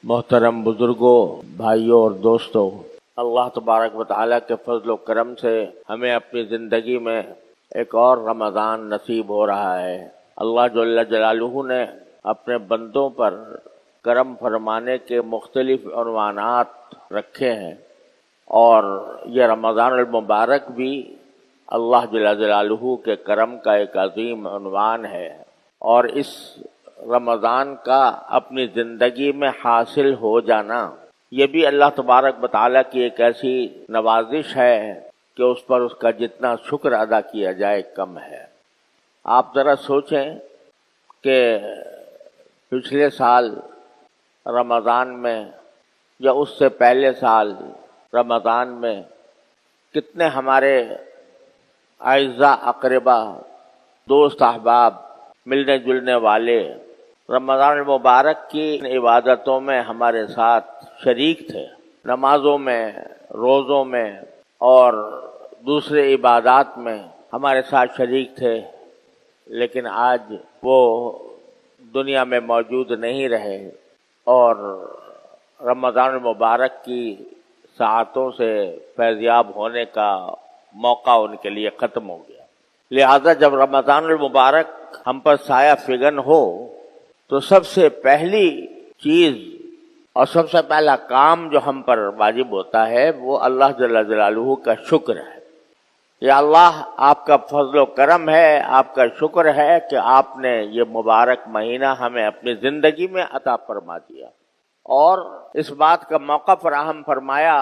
محترم بزرگوں، بھائیوں اور دوستوں، اللہ تبارک و تعالیٰ کے فضل و کرم سے ہمیں اپنی زندگی میں ایک اور رمضان نصیب ہو رہا ہے۔ اللہ جل جلالہ نے اپنے بندوں پر کرم فرمانے کے مختلف عنوانات رکھے ہیں، اور یہ رمضان المبارک بھی اللہ جل جلالہ کے کرم کا ایک عظیم عنوان ہے، اور اس رمضان کا اپنی زندگی میں حاصل ہو جانا یہ بھی اللہ تبارک و تعالیٰ کی ایک ایسی نوازش ہے کہ اس پر اس کا جتنا شکر ادا کیا جائے کم ہے۔ آپ ذرا سوچیں کہ پچھلے سال رمضان میں یا اس سے پہلے سال رمضان میں کتنے ہمارے اعزاء اقربا، دوست احباب، ملنے جلنے والے رمضان المبارک کی عبادتوں میں ہمارے ساتھ شریک تھے، نمازوں میں، روزوں میں اور دوسرے عبادات میں ہمارے ساتھ شریک تھے، لیکن آج وہ دنیا میں موجود نہیں رہے اور رمضان المبارک کی ساعتوں سے فیضیاب ہونے کا موقع ان کے لیے ختم ہو گیا۔ لہذا جب رمضان المبارک ہم پر سایہ فگن ہو تو سب سے پہلی چیز اور سب سے پہلا کام جو ہم پر واجب ہوتا ہے وہ اللہ جل جلالہ کا شکر ہے۔ یا اللہ، آپ کا فضل و کرم ہے، آپ کا شکر ہے کہ آپ نے یہ مبارک مہینہ ہمیں اپنی زندگی میں عطا فرما دیا، اور اس بات کا موقع فراہم فرمایا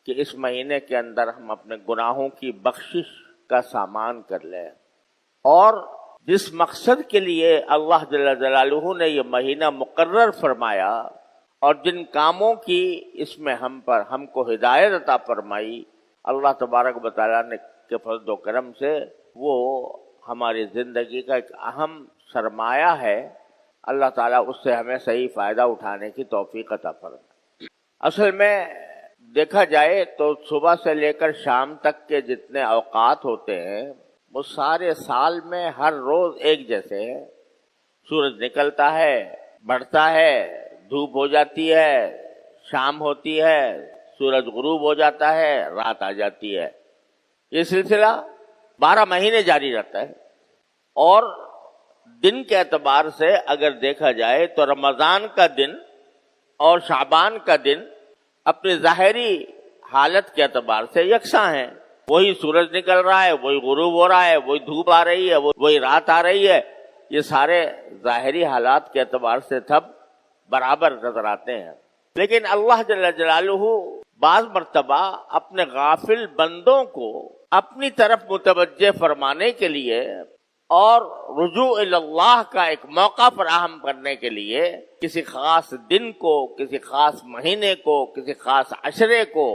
کہ اس مہینے کے اندر ہم اپنے گناہوں کی بخشش کا سامان کر لیں، اور جس مقصد کے لیے اللہ جل جلالہ نے یہ مہینہ مقرر فرمایا اور جن کاموں کی اس میں ہم کو ہدایت عطا فرمائی، اللہ تبارک و تعالیٰ نے کے فضل و کرم سے وہ ہماری زندگی کا ایک اہم سرمایہ ہے۔ اللہ تعالیٰ اس سے ہمیں صحیح فائدہ اٹھانے کی توفیق عطا فرمائے۔ اصل میں دیکھا جائے تو صبح سے لے کر شام تک کے جتنے اوقات ہوتے ہیں وہ سارے سال میں ہر روز ایک جیسے ہیں۔ سورج نکلتا ہے، بڑھتا ہے، دھوپ ہو جاتی ہے، شام ہوتی ہے، سورج غروب ہو جاتا ہے، رات آ جاتی ہے۔ یہ سلسلہ 12 مہینے جاری رہتا ہے، اور دن کے اعتبار سے اگر دیکھا جائے تو رمضان کا دن اور شعبان کا دن اپنی ظاہری حالت کے اعتبار سے یکساں ہیں۔ وہی سورج نکل رہا ہے، وہی غروب ہو رہا ہے، وہی دھوپ آ رہی ہے، وہی رات آ رہی ہے۔ یہ سارے ظاہری حالات کے اعتبار سے سب برابر نظر آتے ہیں، لیکن اللہ جل جلالہ بعض مرتبہ اپنے غافل بندوں کو اپنی طرف متوجہ فرمانے کے لیے اور رجوع اللہ کا ایک موقع فراہم کرنے کے لیے کسی خاص دن کو، کسی خاص مہینے کو، کسی خاص عشرے کو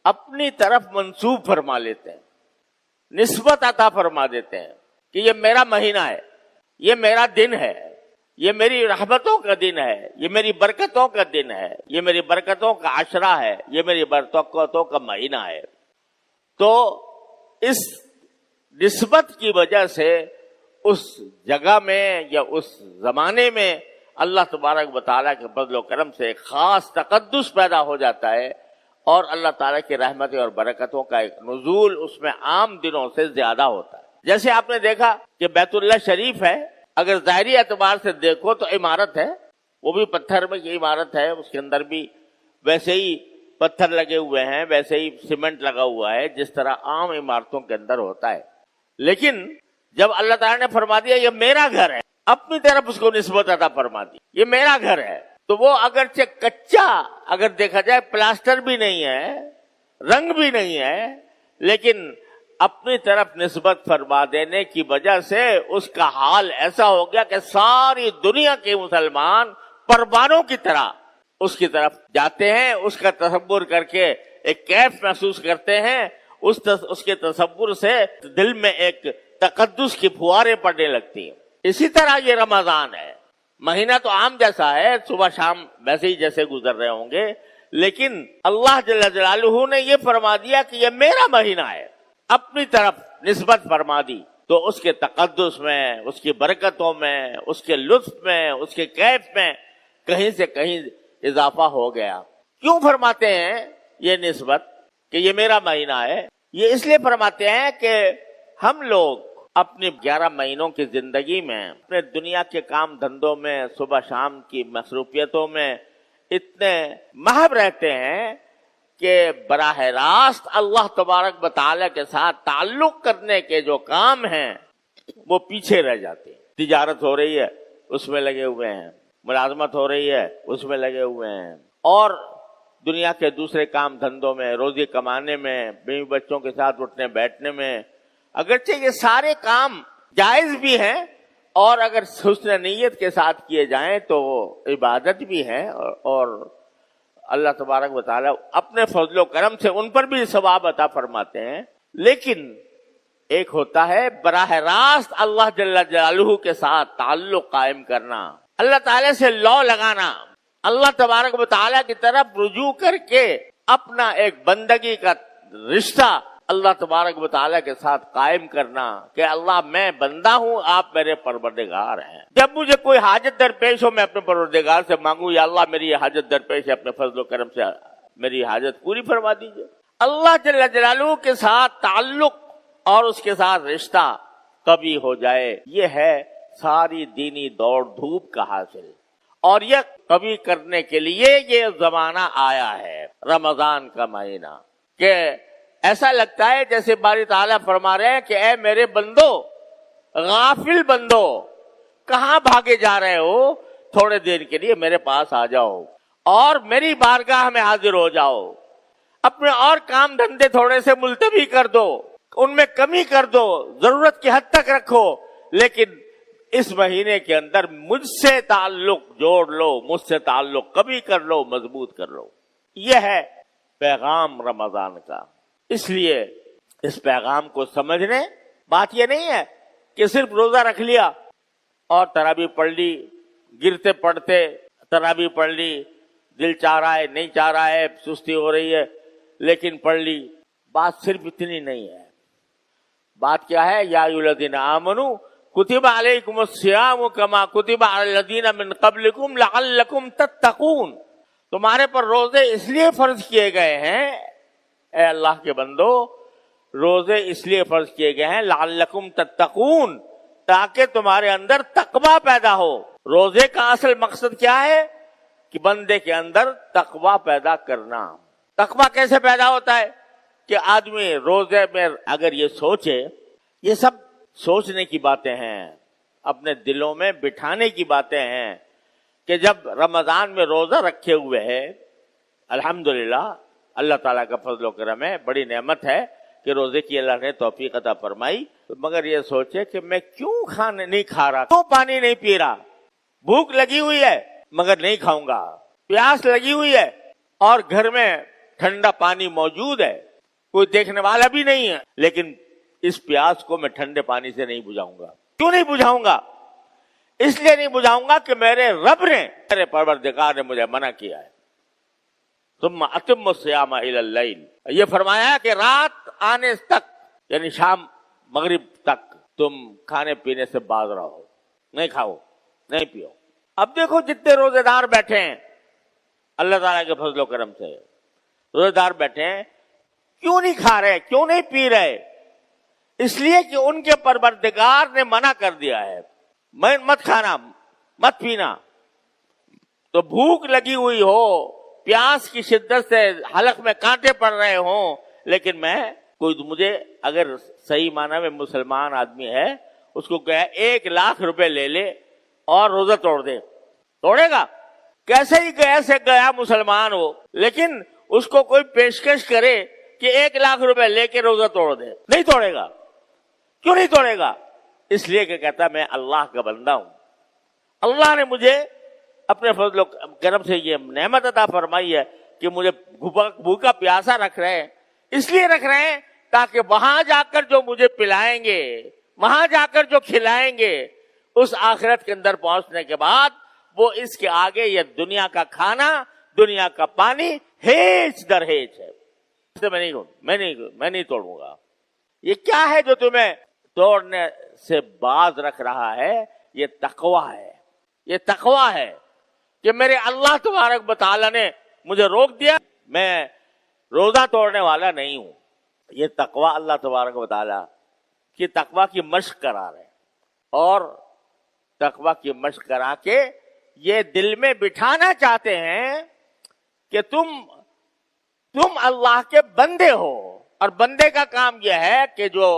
اپنی طرف منسوب فرما لیتے ہیں، نسبت عطا فرما دیتے ہیں کہ یہ میرا مہینہ ہے، یہ میرا دن ہے، یہ میری رحمتوں کا دن ہے، یہ میری برکتوں کا دن ہے، یہ میری برکتوں کا عشرہ ہے، یہ میری برکتوں کا مہینہ ہے۔ تو اس نسبت کی وجہ سے اس جگہ میں یا اس زمانے میں اللہ تبارک و تعالیٰ کے فضل و کرم سے ایک خاص تقدس پیدا ہو جاتا ہے، اور اللہ تعالیٰ کی رحمتیں اور برکتوں کا ایک نزول اس میں عام دنوں سے زیادہ ہوتا ہے۔ جیسے آپ نے دیکھا کہ بیت اللہ شریف ہے، اگر ظاہری اعتبار سے دیکھو تو عمارت ہے، وہ بھی پتھر میں کی عمارت ہے، اس کے اندر بھی ویسے ہی پتھر لگے ہوئے ہیں، ویسے ہی سیمنٹ لگا ہوا ہے جس طرح عام عمارتوں کے اندر ہوتا ہے۔ لیکن جب اللہ تعالیٰ نے فرما دیا یہ میرا گھر ہے، اپنی طرف اس کو نسبت عطا فرما دی، یہ میرا گھر ہے، تو وہ اگرچہ کچا اگر دیکھا جائے، پلاسٹر بھی نہیں ہے، رنگ بھی نہیں ہے، لیکن اپنی طرف نسبت فرما دینے کی وجہ سے اس کا حال ایسا ہو گیا کہ ساری دنیا کے مسلمان پروانوں کی طرح اس کی طرف جاتے ہیں، اس کا تصور کر کے ایک کیف محسوس کرتے ہیں، اس کے تصور سے دل میں ایک تقدس کی پھواریں پڑنے لگتی ہیں۔ اسی طرح یہ رمضان ہے، مہینہ تو عام جیسا ہے، صبح شام ویسے ہی جیسے گزر رہے ہوں گے، لیکن اللہ جل جلالہ نے یہ فرما دیا کہ یہ میرا مہینہ ہے، اپنی طرف نسبت فرما دی، تو اس کے تقدس میں، اس کی برکتوں میں، اس کے لطف میں، اس کے کیف میں کہیں سے کہیں اضافہ ہو گیا. کیوں فرماتے ہیں یہ نسبت کہ یہ میرا مہینہ ہے؟ یہ اس لیے فرماتے ہیں کہ ہم لوگ اپنی 11 مہینوں کی زندگی میں اپنے دنیا کے کام دھندوں میں صبح شام کی مصروفیتوں میں اتنے محو رہتے ہیں کہ براہ راست اللہ تبارک و تعالیٰ کے ساتھ تعلق کرنے کے جو کام ہیں وہ پیچھے رہ جاتے ہیں. تجارت ہو رہی ہے اس میں لگے ہوئے ہیں، ملازمت ہو رہی ہے اس میں لگے ہوئے ہیں، اور دنیا کے دوسرے کام دھندوں میں، روزی کمانے میں، بیوی بچوں کے ساتھ اٹھنے بیٹھنے میں. اگرچہ یہ سارے کام جائز بھی ہیں اور اگر حسن نیت کے ساتھ کیے جائیں تو عبادت بھی ہے، اور اللہ تبارک و تعالیٰ اپنے فضل و کرم سے ان پر بھی ثواب عطا فرماتے ہیں. لیکن ایک ہوتا ہے براہ راست اللہ جل جلالہ کے ساتھ تعلق قائم کرنا، اللہ تعالیٰ سے لو لگانا، اللہ تبارک و تعالیٰ کی طرف رجوع کر کے اپنا ایک بندگی کا رشتہ اللہ تبارک و تعالیٰ کے ساتھ قائم کرنا کہ اللہ میں بندہ ہوں، آپ میرے پروردگار ہیں. جب مجھے کوئی حاجت درپیش ہو میں اپنے پروردگار سے مانگوں یا اللہ میری یہ حاجت درپیش ہے، اپنے فضل و کرم سے میری حاجت پوری فرما دیجیے. اللہ جل جلالہ کے ساتھ تعلق اور اس کے ساتھ رشتہ کبھی ہو جائے، یہ ہے ساری دینی دوڑ دھوپ کا حاصل. اور یہ کبھی کرنے کے لیے یہ زمانہ آیا ہے رمضان کا مہینہ کہ ایسا لگتا ہے جیسے باری تعالیٰ فرما رہے ہیں کہ اے میرے بندو، غافل بندو، کہاں بھاگے جا رہے ہو؟ تھوڑے دیر کے لیے میرے پاس آ جاؤ اور میری بارگاہ میں حاضر ہو جاؤ. اپنے اور کام دھندے تھوڑے سے ملتوی کر دو، ان میں کمی کر دو، ضرورت کی حد تک رکھو، لیکن اس مہینے کے اندر مجھ سے تعلق جوڑ لو، مجھ سے تعلق کبھی کر لو، مضبوط کر لو. یہ ہے پیغام رمضان کا. اس لیے اس پیغام کو سمجھنے بات یہ نہیں ہے کہ صرف روزہ رکھ لیا اور تراویح پڑھ لی، گرتے پڑھتے تراویح پڑھ لی، دل چاہ رہا ہے نہیں چاہ رہا ہے، سستی ہو رہی ہے لیکن پڑھ لی. بات صرف اتنی نہیں ہے. بات کیا ہے؟ یا ایھا الذین آمنوا کتب علیکم الصیام کما کتب علی الذین من قبلکم لعلکم تتقون. تمہارے پر روزے اس لیے فرض کیے گئے ہیں اے اللہ کے بندو، روزے اس لیے فرض کیے گئے ہیں لعلکم تتقون، تاکہ تمہارے اندر تقوی پیدا ہو. روزے کا اصل مقصد کیا ہے؟ کہ بندے کے اندر تقوی پیدا کرنا. تقوی کیسے پیدا ہوتا ہے؟ کہ آدمی روزے میں اگر یہ سوچے، یہ سب سوچنے کی باتیں ہیں، اپنے دلوں میں بٹھانے کی باتیں ہیں کہ جب رمضان میں روزہ رکھے ہوئے ہے، الحمدللہ اللہ تعالیٰ کا فضل و کرم ہے، بڑی نعمت ہے کہ روزے کی اللہ نے توفیق عطا فرمائی. مگر یہ سوچے کہ میں کیوں کھانے نہیں کھا رہا، کیوں پانی نہیں پی رہا، بھوک لگی ہوئی ہے مگر نہیں کھاؤں گا، پیاس لگی ہوئی ہے اور گھر میں ٹھنڈا پانی موجود ہے، کوئی دیکھنے والا بھی نہیں ہے، لیکن اس پیاس کو میں ٹھنڈے پانی سے نہیں بجھاؤں گا. کیوں نہیں بجھاؤں گا؟ اس لیے نہیں بجھاؤں گا کہ میرے رب نے، میرے پروردگار نے مجھے منع کیا ہے. ثم اتم الصیام الی اللیل، یہ فرمایا کہ رات آنے تک یعنی شام مغرب تک تم کھانے پینے سے باز رہو، نہیں کھاؤ نہیں پیو. اب دیکھو جتنے روزے دار بیٹھے ہیں اللہ تعالیٰ کے فضل و کرم سے، روزے دار بیٹھے ہیں، کیوں نہیں کھا رہے، کیوں نہیں پی رہے؟ اس لیے کہ ان کے پروردگار نے منع کر دیا ہے، مت کھانا مت پینا. تو بھوک لگی ہوئی ہو، پیاس کی شدت سے حلق میں کانٹے پڑ رہے ہوں، لیکن مجھے اگر صحیح معنی میں مسلمان آدمی ہے اس کو کہے 1,00,000 روپے لے لے اور روزہ توڑ دے، توڑے گا؟ کیسے ہی کیسے گیا مسلمان ہو، لیکن اس کو کوئی پیشکش کرے کہ 1,00,000 روپے لے کے روزہ توڑ دے، نہیں توڑے گا. کیوں نہیں توڑے گا؟ اس لیے کہ کہتا میں اللہ کا بندہ ہوں، اللہ نے مجھے اپنے فضل و کرم سے یہ نعمت عطا فرمائی ہے کہ مجھے بھوکا پیاسا رکھ رہے ہیں. اس لیے رکھ رہے ہیں تاکہ وہاں جا کر جو مجھے پلائیں گے، وہاں جا کر جو کھلائیں گے، اس آخرت کے اندر پہنچنے کے بعد وہ اس کے آگے یہ دنیا کا کھانا، دنیا کا پانی ہیچ در ہیچ ہے. میں نہیں توڑوں گا. یہ کیا ہے جو تمہیں توڑنے سے باز رکھ رہا ہے؟ یہ تقویٰ ہے، یہ تقویٰ ہے. کہ میرے اللہ تبارک و تعالیٰ نے مجھے روک دیا، میں روزہ توڑنے والا نہیں ہوں۔ یہ تقوی اللہ تبارک و تعالیٰ کی تقوی کی مشق کرا رہے ہیں، اور تقوی کی مشق کرا کے یہ دل میں بٹھانا چاہتے ہیں کہ تم اللہ کے بندے ہو، اور بندے کا کام یہ ہے کہ جو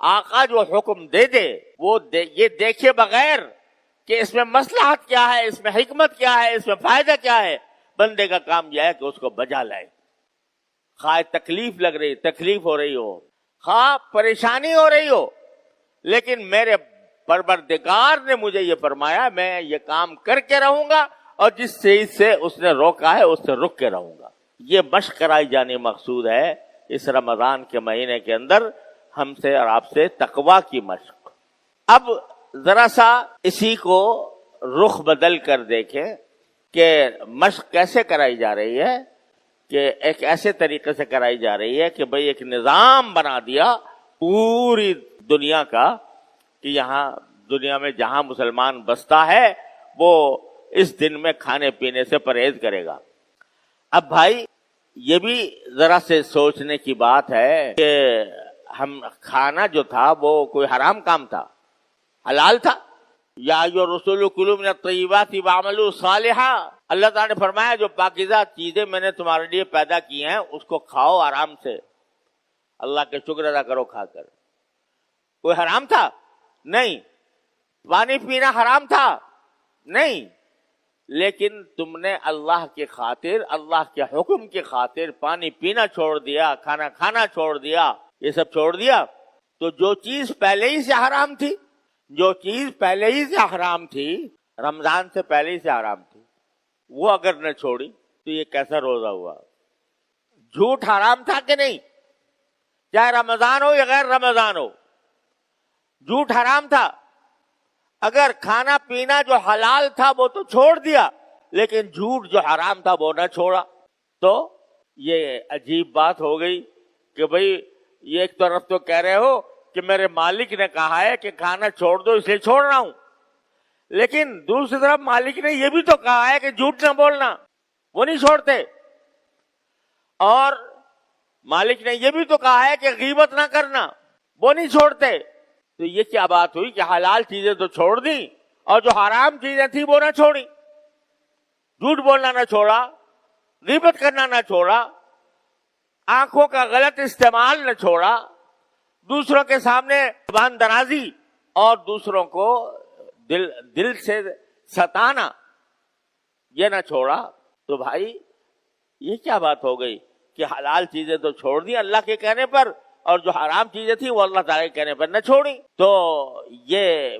آقا جو حکم دے دے وہ یہ دیکھے بغیر کہ اس میں مصلحت کیا ہے، اس میں حکمت کیا ہے، اس میں فائدہ کیا ہے، بندے کا کام یہ ہے کہ اس کو بجا لائے، خواہ تکلیف ہو رہی ہو، خواہ پریشانی ہو رہی ہو، لیکن میرے پروردگار نے مجھے یہ فرمایا میں یہ کام کر کے رہوں گا، اور جس چیز سے اس نے روکا ہے اس سے رک کے رہوں گا۔ یہ مشق کرائی جانے مقصود ہے اس رمضان کے مہینے کے اندر ہم سے اور آپ سے تقوی کی مشق۔ اب ذرا سا اسی کو رخ بدل کر دیکھیں کہ مشق کیسے کرائی جا رہی ہے، کہ ایک ایسے طریقے سے کرائی جا رہی ہے کہ بھئی ایک نظام بنا دیا پوری دنیا کا کہ یہاں دنیا میں جہاں مسلمان بستا ہے وہ اس دن میں کھانے پینے سے پرہیز کرے گا۔ اب بھائی یہ بھی ذرا سے سوچنے کی بات ہے کہ ہم کھانا جو تھا وہ کوئی حرام کام تھا، حلال تھا۔ یا ایھا الرسول کلوا من الطیبات واعملوا صالحا، اللہ تعالیٰ نے فرمایا جو پاکیزہ چیزیں میں نے تمہارے لیے پیدا کی ہیں اس کو کھاؤ آرام سے، اللہ کے شکر ادا کرو کھا کر۔ کوئی حرام تھا؟ نہیں۔ پانی پینا حرام تھا؟ نہیں۔ لیکن تم نے اللہ کی خاطر، اللہ کے حکم کی خاطر پانی پینا چھوڑ دیا، کھانا کھانا چھوڑ دیا، یہ سب چھوڑ دیا۔ تو جو چیز پہلے ہی سے حرام تھی، جو چیز پہلے ہی سے حرام تھی، رمضان سے پہلے ہی سے حرام تھی، وہ اگر نہ چھوڑی تو یہ کیسا روزہ ہوا؟ جھوٹ حرام تھا کہ نہیں؟ چاہے رمضان ہو یا غیر رمضان ہو، جھوٹ حرام تھا۔ اگر کھانا پینا جو حلال تھا وہ تو چھوڑ دیا، لیکن جھوٹ جو حرام تھا وہ نہ چھوڑا، تو یہ عجیب بات ہو گئی کہ بھئی یہ ایک طرف تو کہہ رہے ہو کہ میرے مالک نے کہا ہے کہ کھانا چھوڑ دو اس لیے چھوڑ رہا ہوں، لیکن دوسری طرف مالک نے یہ بھی تو کہا ہے کہ جھوٹ نہ بولنا، وہ نہیں چھوڑتے، اور مالک نے یہ بھی تو کہا ہے کہ غیبت نہ کرنا، وہ نہیں چھوڑتے۔ تو یہ کیا بات ہوئی کہ حلال چیزیں تو چھوڑ دیں اور جو حرام چیزیں تھیں وہ نہ چھوڑی، جھوٹ بولنا نہ چھوڑا، غیبت کرنا نہ چھوڑا، آنکھوں کا غلط استعمال نہ چھوڑا، دوسروں کے سامنے زبان درازی اور دوسروں کو دل سے ستانا یہ نہ چھوڑا، تو بھائی یہ کیا بات ہو گئی کہ حلال چیزیں تو چھوڑ دی اللہ کے کہنے پر، اور جو حرام چیزیں تھیں وہ اللہ تعالیٰ کے کہنے پر نہ چھوڑی؟ تو یہ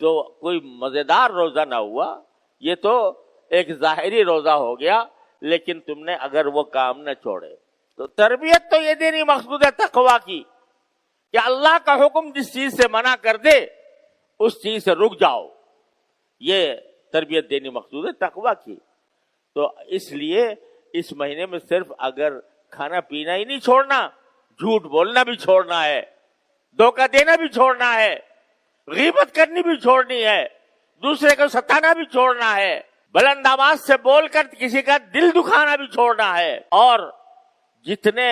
تو کوئی مزیدار روزہ نہ ہوا، یہ تو ایک ظاہری روزہ ہو گیا، لیکن تم نے اگر وہ کام نہ چھوڑے تو تربیت تو یہ دینی مقصود ہے تقوی کی کہ اللہ کا حکم جس چیز سے منع کر دے اس چیز سے رک جاؤ، یہ تربیت دینی مقصود ہے تقوی کی۔ تو اس لیے اس مہینے میں صرف اگر کھانا پینا ہی نہیں چھوڑنا، جھوٹ بولنا بھی چھوڑنا ہے، دھوکہ دینا بھی چھوڑنا ہے، غیبت کرنی بھی چھوڑنی ہے، دوسرے کو ستانا بھی چھوڑنا ہے، بلند آواز سے بول کر کسی کا دل دکھانا بھی چھوڑنا ہے، اور جتنے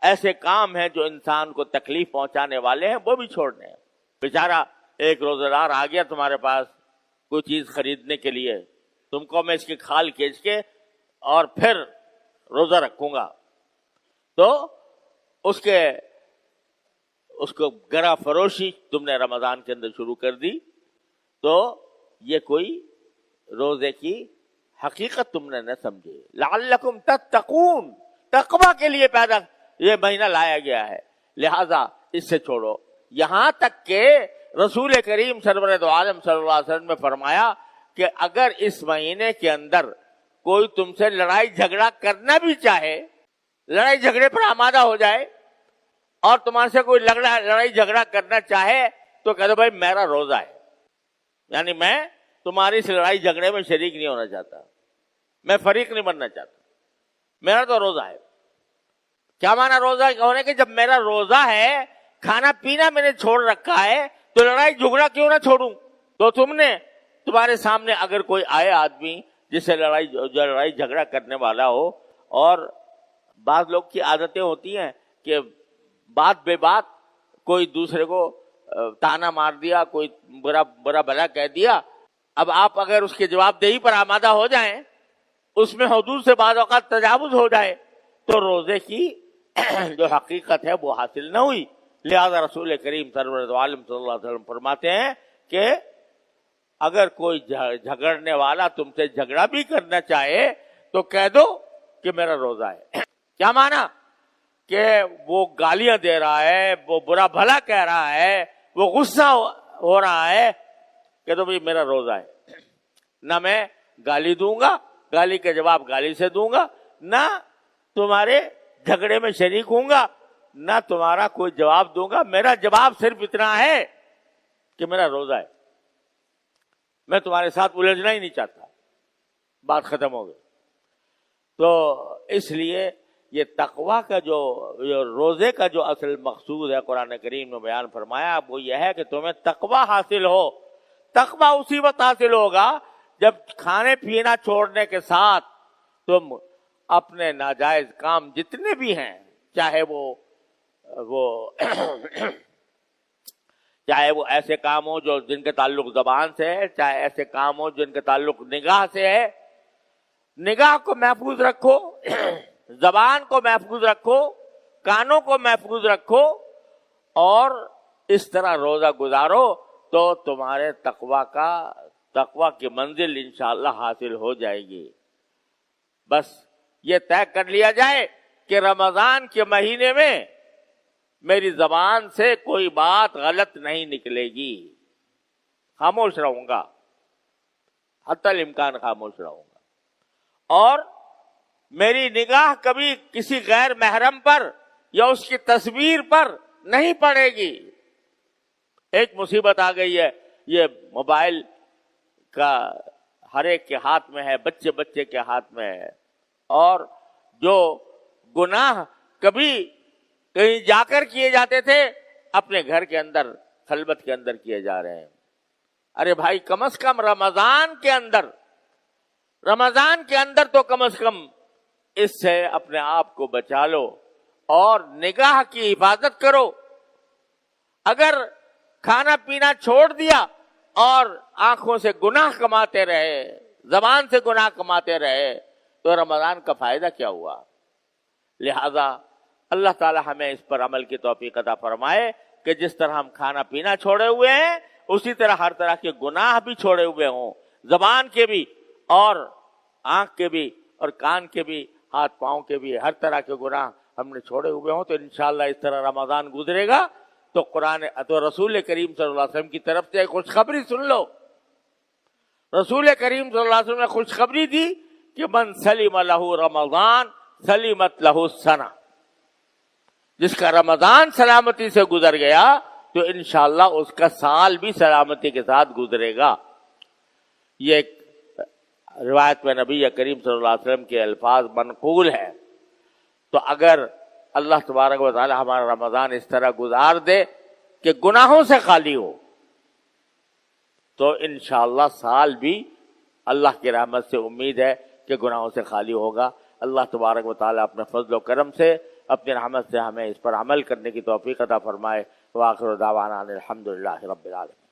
ایسے کام ہیں جو انسان کو تکلیف پہنچانے والے ہیں وہ بھی چھوڑنے ہیں۔ بیچارہ ایک روزہ دار آ گیا تمہارے پاس کوئی چیز خریدنے کے لیے، تم کو میں اس کی کھال کھینچ کے اور پھر روزہ رکھوں گا، تو اس کو گرا فروشی تم نے رمضان کے اندر شروع کر دی، تو یہ کوئی روزے کی حقیقت تم نے نہ سمجھی۔ لعلکم تتقون، تقوی کے لیے پیدا یہ مہینہ لایا گیا ہے، لہذا اس سے چھوڑو۔ یہاں تک کہ رسول کریم سرور دو عالم صلی اللہ علیہ وسلم نے فرمایا کہ اگر اس مہینے کے اندر کوئی تم سے لڑائی جھگڑا کرنا بھی چاہے، لڑائی جھگڑے پر آمادہ ہو جائے اور تمہارے سے کوئی لڑائی جھگڑا کرنا چاہے تو کہہ دو بھائی میرا روزہ ہے، یعنی میں تمہاری سے لڑائی جھگڑے میں شریک نہیں ہونا چاہتا، میں فریق نہیں بننا چاہتا، میرا تو روزہ ہے۔ کیا معنی روزہ ہونے کے؟ جب میرا روزہ ہے، کھانا پینا میں نے چھوڑ رکھا ہے، تو لڑائی جھگڑا کیوں نہ چھوڑوں؟ تو تم نے تمہارے سامنے اگر کوئی آئے آدمی جسے لڑائی جھگڑا کرنے والا ہو، اور بعض لوگ کی عادتیں ہوتی ہیں کہ بات بے بات کوئی دوسرے کو تانا مار دیا، کوئی برا بھلا کہہ دیا، اب آپ اگر اس کے جواب دہی پر آمادہ ہو جائیں، اس میں حدود سے بعض اوقات تجاوز ہو جائے، تو روزے کی جو حقیقت ہے وہ حاصل نہ ہوئی۔ لہذا رسول کریم سرور عالم صلی اللہ علیہ وسلم فرماتے ہیں کہ اگر کوئی جھگڑنے والا تم سے جھگڑا بھی کرنا چاہے تو کہہ دو کہ میرا روزہ ہے۔ کیا مانا؟ کہ وہ گالیاں دے رہا ہے، وہ برا بھلا کہہ رہا ہے، وہ غصہ ہو رہا ہے، کہ تو بھئی میرا روزہ ہے، نہ میں گالی دوں گا، گالی کا جواب گالی سے دوں گا، نہ تمہارے جھگڑے میں شریک ہوں گا، نہ تمہارا کوئی جواب دوں گا، میرا جواب صرف اتنا ہے کہ میرا روزہ ہے، میں تمہارے ساتھ الجھنا ہی نہیں چاہتا، بات ختم ہو گئی۔ تو اس لیے یہ تقوی کا جو روزے کا جو اصل مقصود ہے قرآن کریم نے بیان فرمایا وہ یہ ہے کہ تمہیں تقوی حاصل ہو۔ تقوی اسی وقت حاصل ہوگا جب کھانے پینا چھوڑنے کے ساتھ تم اپنے ناجائز کام جتنے بھی ہیں، چاہے وہ ایسے کام ہو جو جن کے تعلق زبان سے ہے، چاہے ایسے کام ہو جن کے تعلق نگاہ سے ہے، نگاہ کو محفوظ رکھو، زبان کو محفوظ رکھو، کانوں کو محفوظ رکھو، اور اس طرح روزہ گزارو تو تمہارے تقوی کی منزل انشاءاللہ حاصل ہو جائے گی۔ بس یہ طے کر لیا جائے کہ رمضان کے مہینے میں میری زبان سے کوئی بات غلط نہیں نکلے گی، خاموش رہوں گا، حتی الامکان خاموش رہوں گا، اور میری نگاہ کبھی کسی غیر محرم پر یا اس کی تصویر پر نہیں پڑے گی۔ ایک مصیبت آ گئی ہے، یہ موبائل کا ہر ایک کے ہاتھ میں ہے، بچے کے ہاتھ میں ہے، اور جو گناہ کبھی کہیں جا کر کیے جاتے تھے اپنے گھر کے اندر خلوت کے اندر کیے جا رہے ہیں۔ ارے بھائی کم از کم رمضان کے اندر تو کم از کم اس سے اپنے آپ کو بچا لو اور نگاہ کی حفاظت کرو۔ اگر کھانا پینا چھوڑ دیا اور آنکھوں سے گناہ کماتے رہے، زبان سے گناہ کماتے رہے، تو رمضان کا فائدہ کیا ہوا؟ لہذا اللہ تعالی ہمیں اس پر عمل کی توفیق عطا فرمائے کہ جس طرح ہم کھانا پینا چھوڑے ہوئے ہیں اسی طرح ہر طرح کے گناہ بھی چھوڑے ہوئے ہوں، زبان کے بھی اور آنکھ کے بھی اور کان کے بھی، ہاتھ پاؤں کے بھی، ہر طرح کے گناہ ہم نے چھوڑے ہوئے ہوں۔ تو انشاءاللہ اس طرح رمضان گزرے گا تو رسول کریم صلی اللہ علیہ وسلم کی طرف سے خوشخبری سن لو۔ رسول کریم صلی اللہ علیہ وسلم نے خوشخبری دی کہ من سلم لہ رمضان سلمت لہ السنہ، جس کا رمضان سلامتی سے گزر گیا تو انشاءاللہ اس کا سال بھی سلامتی کے ساتھ گزرے گا۔ یہ ایک روایت میں نبی کریم صلی اللہ علیہ وسلم کے الفاظ منقول ہے۔ تو اگر اللہ تبارک و تعالی ہمارا رمضان اس طرح گزار دے کہ گناہوں سے خالی ہو تو انشاءاللہ سال بھی اللہ کی رحمت سے امید ہے کہ گناہوں سے خالی ہوگا۔ اللہ تبارک و تعالی اپنے فضل و کرم سے، اپنی رحمت سے ہمیں اس پر عمل کرنے کی توفیق عطا فرمائے۔ وآخر دعوانا الحمدللہ رب العالمین۔